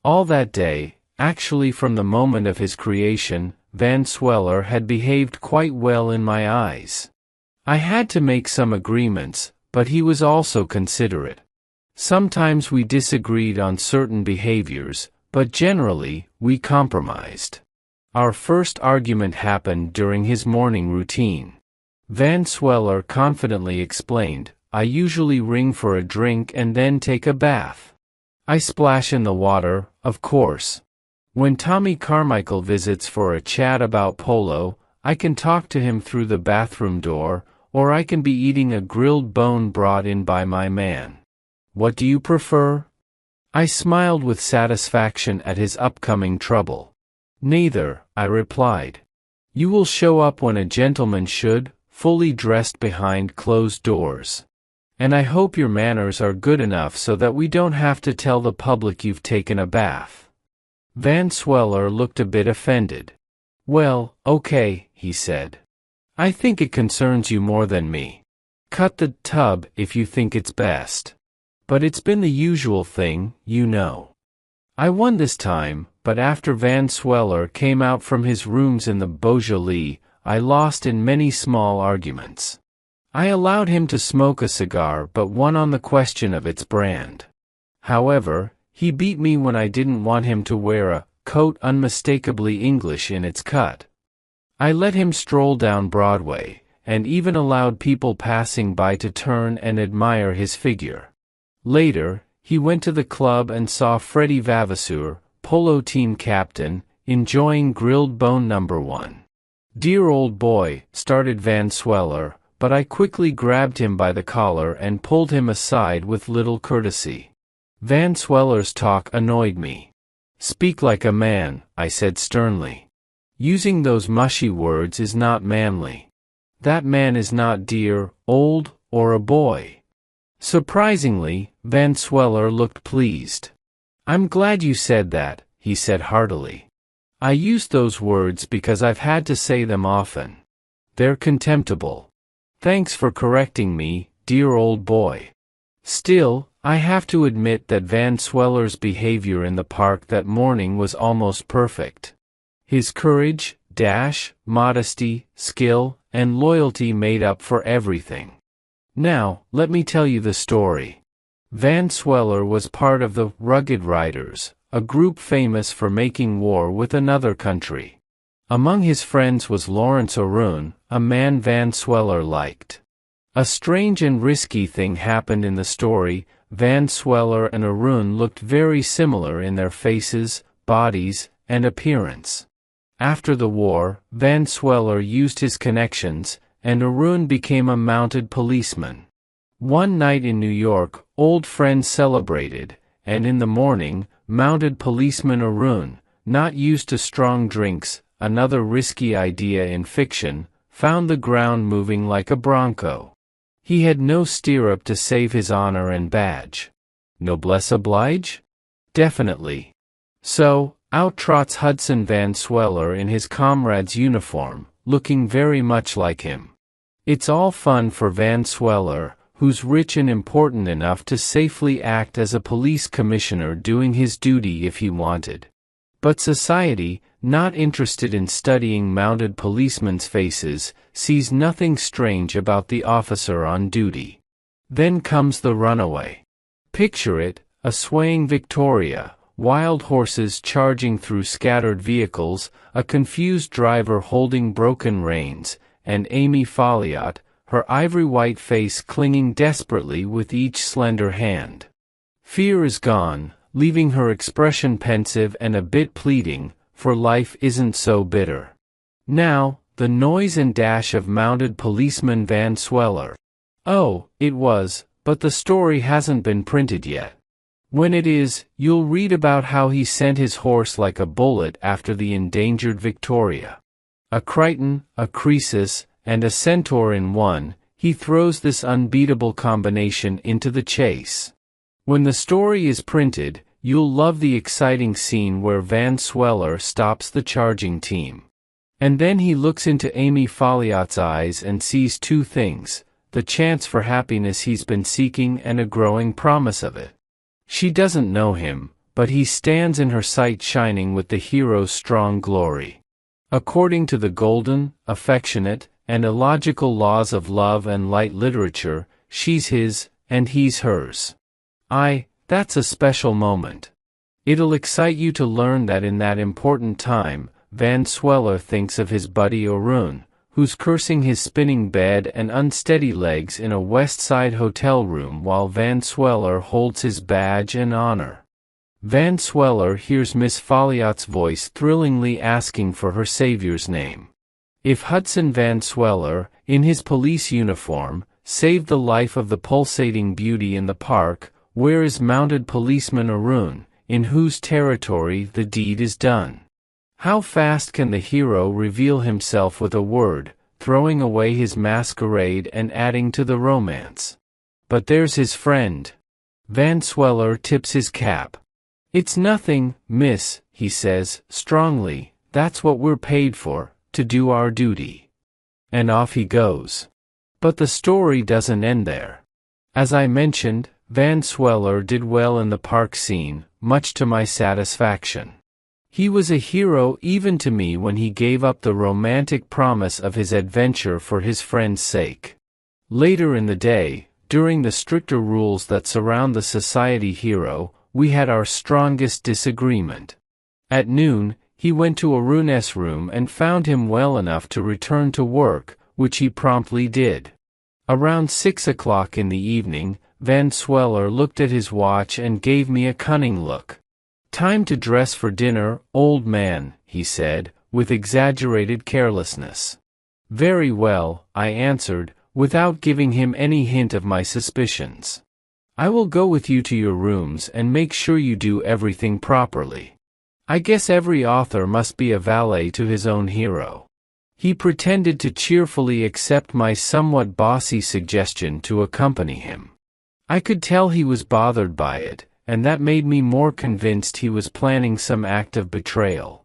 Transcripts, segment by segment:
All that day, actually from the moment of his creation, Van Sweller had behaved quite well in my eyes. I had to make some agreements, but he was also considerate. Sometimes we disagreed on certain behaviors, but generally, we compromised. Our first argument happened during his morning routine. Van Sweller confidently explained, "I usually ring for a drink and then take a bath. I splash in the water, of course. When Tommy Carmichael visits for a chat about polo, I can talk to him through the bathroom door, or I can be eating a grilled bone brought in by my man. What do you prefer?" I smiled with satisfaction at his upcoming trouble. "Neither," I replied. "You will show up when a gentleman should, fully dressed behind closed doors. And I hope your manners are good enough so that we don't have to tell the public you've taken a bath." Van Sweller looked a bit offended. "Well, okay," he said. "I think it concerns you more than me. Cut the tub if you think it's best. But it's been the usual thing, you know." I won this time, but after Van Sweller came out from his rooms in the Beaujolais, I lost in many small arguments. I allowed him to smoke a cigar but won on the question of its brand. However, he beat me when I didn't want him to wear a coat unmistakably English in its cut. I let him stroll down Broadway, and even allowed people passing by to turn and admire his figure. Later, he went to the club and saw Freddie Vavasseur, polo team captain, enjoying grilled bone number 1. "Dear old boy," started Van Sweller, but I quickly grabbed him by the collar and pulled him aside with little courtesy. Van Sweller's talk annoyed me. "Speak like a man," I said sternly. "Using those mushy words is not manly. That man is not dear, old, or a boy." Surprisingly, Van Sweller looked pleased. "I'm glad you said that," he said heartily. "I used those words because I've had to say them often. They're contemptible. Thanks for correcting me, dear old boy." Still, I have to admit that Van Sweller's behavior in the park that morning was almost perfect. His courage, dash, modesty, skill, and loyalty made up for everything. Now, let me tell you the story. Van Sweller was part of the Rugged Riders, a group famous for making war with another country. Among his friends was Lawrence O'Roon, a man Van Sweller liked. A strange and risky thing happened in the story. Van Sweller and O'Roon looked very similar in their faces, bodies, and appearance. After the war, Van Sweller used his connections, and O'Roon became a mounted policeman. One night in New York, old friends celebrated, and in the morning, mounted policeman O'Roon, not used to strong drinks, another risky idea in fiction, found the ground moving like a bronco. He had no stirrup to save his honor and badge. Noblesse oblige? Definitely. So, out trots Hudson Van Sweller in his comrade's uniform, looking very much like him. It's all fun for Van Sweller, who's rich and important enough to safely act as a police commissioner doing his duty if he wanted. But society, not interested in studying mounted policemen's faces, sees nothing strange about the officer on duty. Then comes the runaway. Picture it, a swaying Victoria, wild horses charging through scattered vehicles, a confused driver holding broken reins, and Amy Folliot, her ivory-white face clinging desperately with each slender hand. Fear is gone, leaving her expression pensive and a bit pleading, for life isn't so bitter. Now, the noise and dash of mounted policeman Van Sweller. Oh, it was, but the story hasn't been printed yet. When it is, you'll read about how he sent his horse like a bullet after the endangered Victoria. A Crichton, a Croesus, and a Centaur in one, he throws this unbeatable combination into the chase. When the story is printed, you'll love the exciting scene where Van Sweller stops the charging team. And then he looks into Amy Folliot's eyes and sees two things: the chance for happiness he's been seeking and a growing promise of it. She doesn't know him, but he stands in her sight shining with the hero's strong glory. According to the golden, affectionate, and illogical laws of love and light literature, she's his, and he's hers. That's a special moment. It'll excite you to learn that in that important time, Van Sweller thinks of his buddy Arun, who's cursing his spinning bed and unsteady legs in a West Side hotel room while Van Sweller holds his badge and honor. Van Sweller hears Miss Folliot's voice thrillingly asking for her savior's name. If Hudson Van Sweller, in his police uniform, saved the life of the pulsating beauty in the park, where is mounted policeman Arun, in whose territory the deed is done? How fast can the hero reveal himself with a word, throwing away his masquerade and adding to the romance? But there's his friend. Van Sweller tips his cap. "It's nothing, miss," he says, strongly, "that's what we're paid for, to do our duty." And off he goes. But the story doesn't end there. As I mentioned, Van Sweller did well in the park scene, much to my satisfaction. He was a hero even to me when he gave up the romantic promise of his adventure for his friend's sake. Later in the day, during the stricter rules that surround the society hero, we had our strongest disagreement. At noon, he went to Arun's room and found him well enough to return to work, which he promptly did. Around 6 o'clock in the evening, Van Sweller looked at his watch and gave me a cunning look. "Time to dress for dinner, old man," he said, with exaggerated carelessness. "Very well," I answered, without giving him any hint of my suspicions. "I will go with you to your rooms and make sure you do everything properly. I guess every author must be a valet to his own hero." He pretended to cheerfully accept my somewhat bossy suggestion to accompany him. I could tell he was bothered by it, and that made me more convinced he was planning some act of betrayal.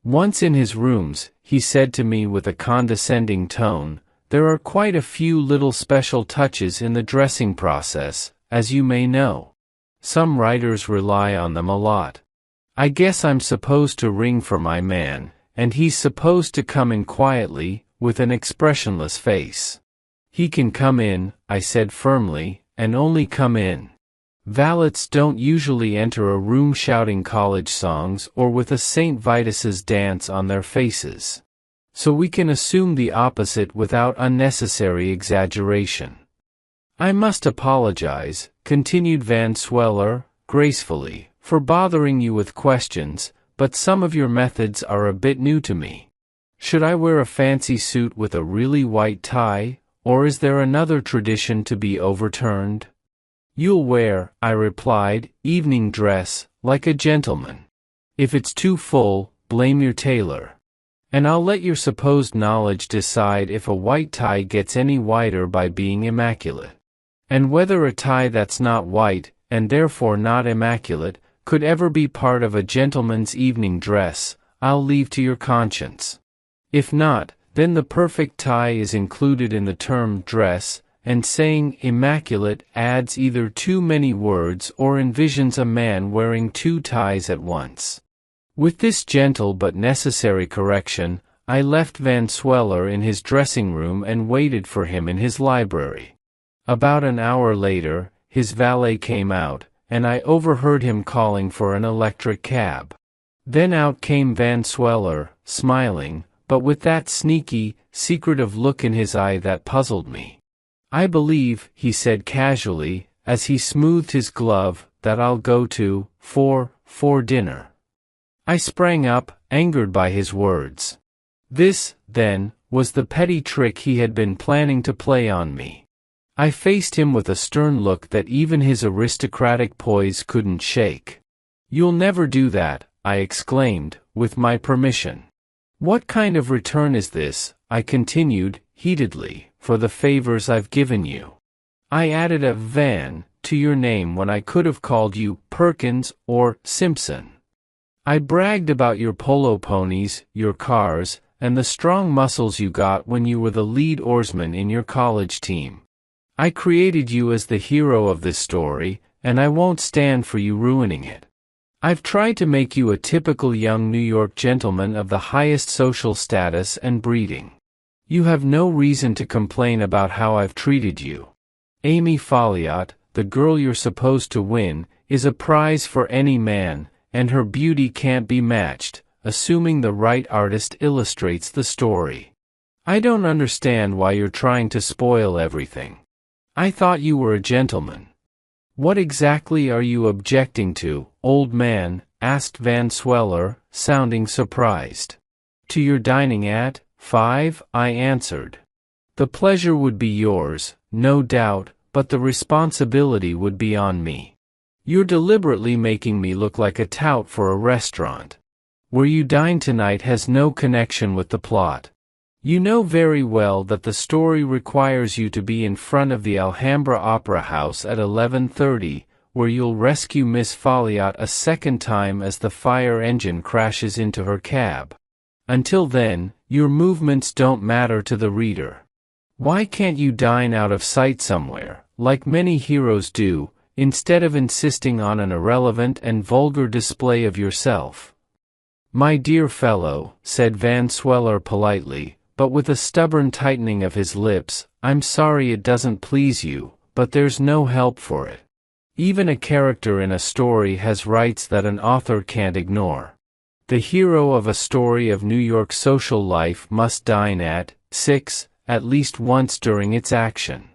Once in his rooms, he said to me with a condescending tone, "There are quite a few little special touches in the dressing process, as you may know. Some writers rely on them a lot. I guess I'm supposed to ring for my man, and he's supposed to come in quietly, with an expressionless face." "He can come in," I said firmly, "and only come in. Valets don't usually enter a room shouting college songs or with a St. Vitus's dance on their faces. So we can assume the opposite without unnecessary exaggeration." "I must apologize," continued Van Sweller, gracefully, "for bothering you with questions, but some of your methods are a bit new to me. Should I wear a fancy suit with a really white tie, or is there another tradition to be overturned?" "You'll wear," I replied, "evening dress, like a gentleman. If it's too full, blame your tailor. And I'll let your supposed knowledge decide if a white tie gets any whiter by being immaculate. And whether a tie that's not white, and therefore not immaculate, could ever be part of a gentleman's evening dress, I'll leave to your conscience. If not, then the perfect tie is included in the term dress, and saying immaculate adds either too many words or envisions a man wearing two ties at once." With this gentle but necessary correction, I left Van Sweller in his dressing room and waited for him in his library. About an hour later, his valet came out, and I overheard him calling for an electric cab. Then out came Van Sweller, smiling, but with that sneaky, secretive look in his eye that puzzled me. "I believe," he said casually, as he smoothed his glove, "that I'll go to, for dinner." I sprang up, angered by his words. This, then, was the petty trick he had been planning to play on me. I faced him with a stern look that even his aristocratic poise couldn't shake. "You'll never do that," I exclaimed, "with my permission." "What kind of return is this," I continued, heatedly, "for the favors I've given you? I added a Van to your name when I could have called you Perkins or Simpson. I bragged about your polo ponies, your cars, and the strong muscles you got when you were the lead oarsman in your college team. I created you as the hero of this story, and I won't stand for you ruining it. I've tried to make you a typical young New York gentleman of the highest social status and breeding. You have no reason to complain about how I've treated you. Amy Folliot, the girl you're supposed to win, is a prize for any man, and her beauty can't be matched, assuming the right artist illustrates the story. I don't understand why you're trying to spoil everything. I thought you were a gentleman. What exactly are you objecting to, old man? Asked Van Sweller, sounding surprised. To your dining at 5, I answered. The pleasure would be yours, no doubt, but the responsibility would be on me. You're deliberately making me look like a tout for a restaurant. Where you dine tonight has no connection with the plot. You know very well that the story requires you to be in front of the Alhambra Opera House at 11:30, where you'll rescue Miss Folliot a second time as the fire engine crashes into her cab. Until then, your movements don't matter to the reader. Why can't you dine out of sight somewhere, like many heroes do, instead of insisting on an irrelevant and vulgar display of yourself? My dear fellow, said Van Sweller politely, but with a stubborn tightening of his lips, I'm sorry it doesn't please you, but there's no help for it. Even a character in a story has rights that an author can't ignore. The hero of a story of New York social life must dine at 6, at least once during its action.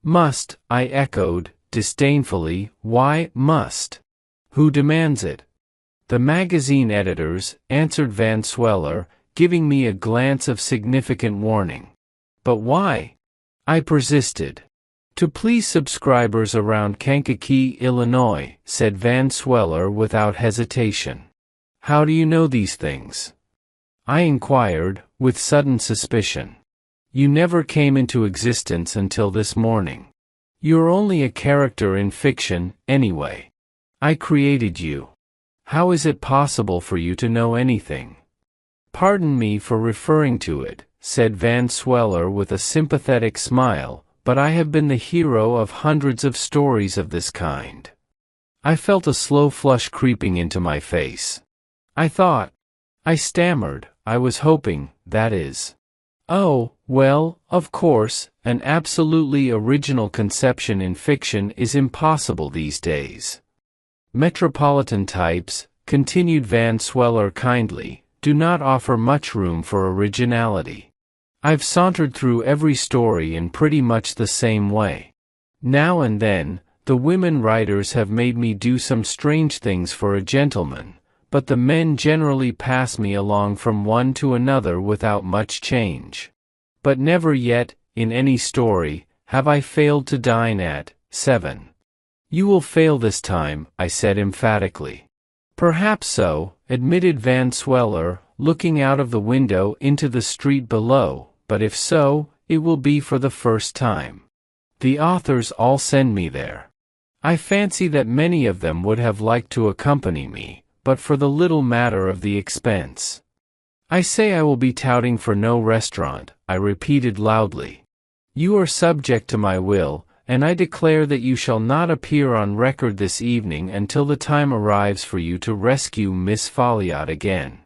Must, I echoed, disdainfully. Why must? Who demands it? The magazine editors, answered Van Sweller, giving me a glance of significant warning. But why? I persisted. To please subscribers around Kankakee, Illinois, said Van Sweller without hesitation. How do you know these things? I inquired, with sudden suspicion. You never came into existence until this morning. You're only a character in fiction, anyway. I created you. How is it possible for you to know anything? Pardon me for referring to it, said Van Sweller with a sympathetic smile, but I have been the hero of hundreds of stories of this kind. I felt a slow flush creeping into my face. I stammered, I was hoping, that is. Oh, well, of course, an absolutely original conception in fiction is impossible these days. Metropolitan types, continued Van Sweller kindly, do not offer much room for originality. I've sauntered through every story in pretty much the same way. Now and then, the women writers have made me do some strange things for a gentleman, but the men generally pass me along from one to another without much change. But never yet, in any story, have I failed to dine at 7. You will fail this time, I said emphatically. Perhaps so, admitted Van Sweller, looking out of the window into the street below, but if so, it will be for the first time. The authors all send me there. I fancy that many of them would have liked to accompany me, but for the little matter of the expense. I say I will be touting for no restaurant, I repeated loudly. You are subject to my will, and I declare that you shall not appear on record this evening until the time arrives for you to rescue Miss Folliot again.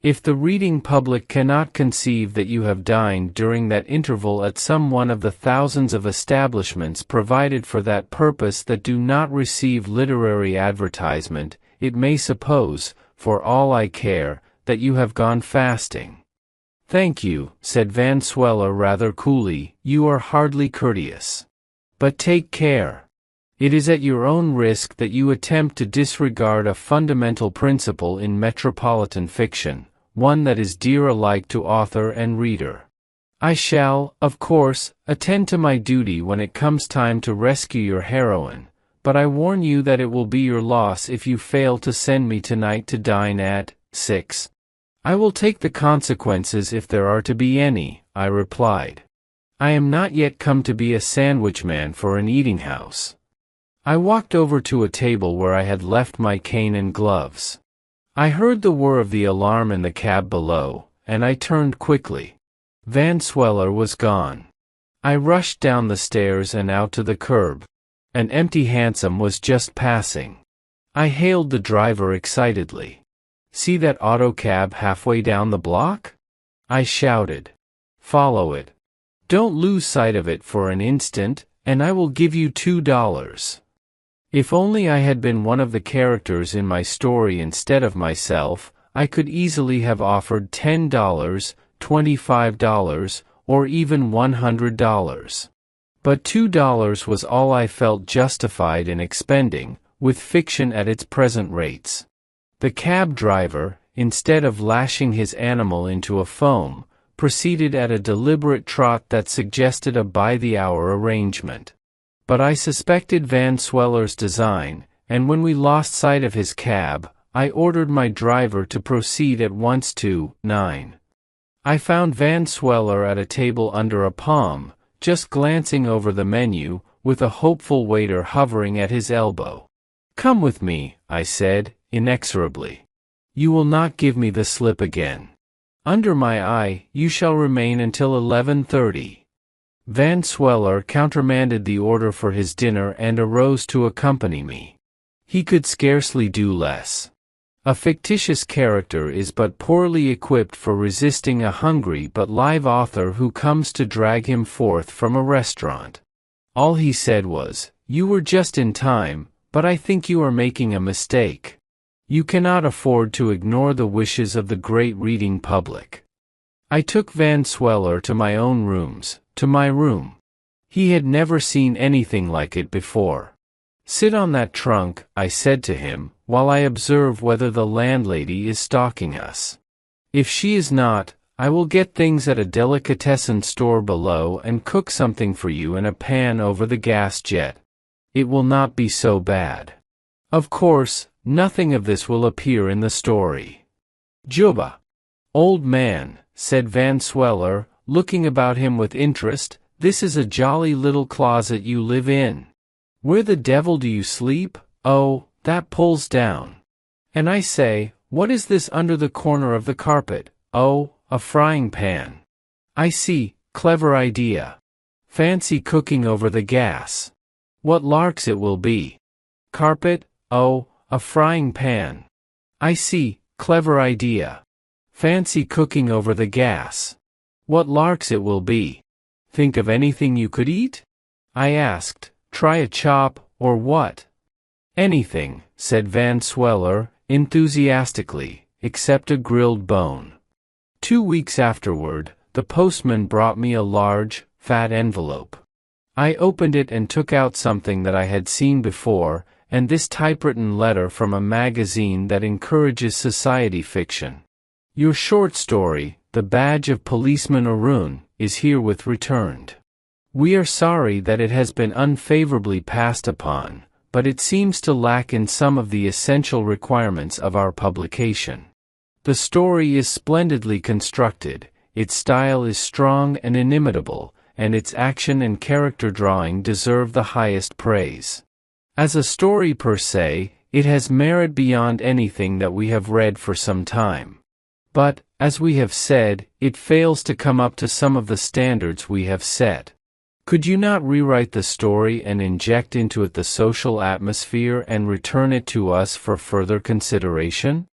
If the reading public cannot conceive that you have dined during that interval at some one of the thousands of establishments provided for that purpose that do not receive literary advertisement, it may suppose, for all I care, that you have gone fasting. Thank you, said Van Sweller rather coolly, you are hardly courteous. But take care. It is at your own risk that you attempt to disregard a fundamental principle in metropolitan fiction, one that is dear alike to author and reader. I shall, of course, attend to my duty when it comes time to rescue your heroine, but I warn you that it will be your loss if you fail to send me tonight to dine at 6. I will take the consequences if there are to be any, I replied. I am not yet come to be a sandwich man for an eating house. I walked over to a table where I had left my cane and gloves. I heard the whir of the alarm in the cab below, and I turned quickly. Van Sweller was gone. I rushed down the stairs and out to the curb. An empty hansom was just passing. I hailed the driver excitedly. "See that auto cab halfway down the block?" I shouted. "Follow it. Don't lose sight of it for an instant, and I will give you $2. If only I had been one of the characters in my story instead of myself, I could easily have offered $10, $25, or even $100. But $2 was all I felt justified in expending, with fiction at its present rates. The cab driver, instead of lashing his animal into a foam, proceeded at a deliberate trot that suggested a by-the-hour arrangement. But I suspected Van Sweller's design, and when we lost sight of his cab, I ordered my driver to proceed at once to 9. I found Van Sweller at a table under a palm, just glancing over the menu, with a hopeful waiter hovering at his elbow. "Come with me," I said, inexorably. "You will not give me the slip again. Under my eye, you shall remain until 11:30. Van Sweller countermanded the order for his dinner and arose to accompany me. He could scarcely do less. A fictitious character is but poorly equipped for resisting a hungry but live author who comes to drag him forth from a restaurant. All he said was, "You were just in time, but I think you are making a mistake. You cannot afford to ignore the wishes of the great reading public." I took Van Sweller to my own rooms, to my room. He had never seen anything like it before. "Sit on that trunk," I said to him, "while I observe whether the landlady is stalking us. If she is not, I will get things at a delicatessen store below and cook something for you in a pan over the gas jet. It will not be so bad. Of course, nothing of this will appear in the story." "Juba." "Old man," said Van Sweller, looking about him with interest, "this is a jolly little closet you live in. Where the devil do you sleep? Oh, that pulls down. And I say, what is this under the corner of the carpet? Oh, a frying pan. I see, clever idea. Fancy cooking over the gas. What larks it will be. Carpet, oh, a frying pan. I see, clever idea. Fancy cooking over the gas. What larks it will be. Think of anything you could eat?" I asked. "Try a chop, or what?" "Anything," said Van Sweller, enthusiastically, "except a grilled bone." 2 weeks afterward, the postman brought me a large, fat envelope. I opened it and took out something that I had seen before, and this typewritten letter from a magazine that encourages society fiction. "Your short story, The Badge of Policeman Arun, is herewith returned. We are sorry that it has been unfavorably passed upon, but it seems to lack in some of the essential requirements of our publication. The story is splendidly constructed, its style is strong and inimitable, and its action and character drawing deserve the highest praise. As a story per se, it has merit beyond anything that we have read for some time. But, as we have said, it fails to come up to some of the standards we have set. Could you not rewrite the story and inject into it the social atmosphere and return it to us for further consideration?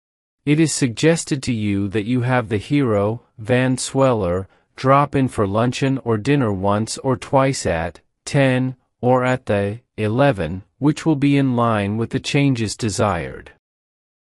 It is suggested to you that you have the hero, Van Sweller, drop in for luncheon or dinner once or twice at 10, or at the 11, which will be in line with the changes desired.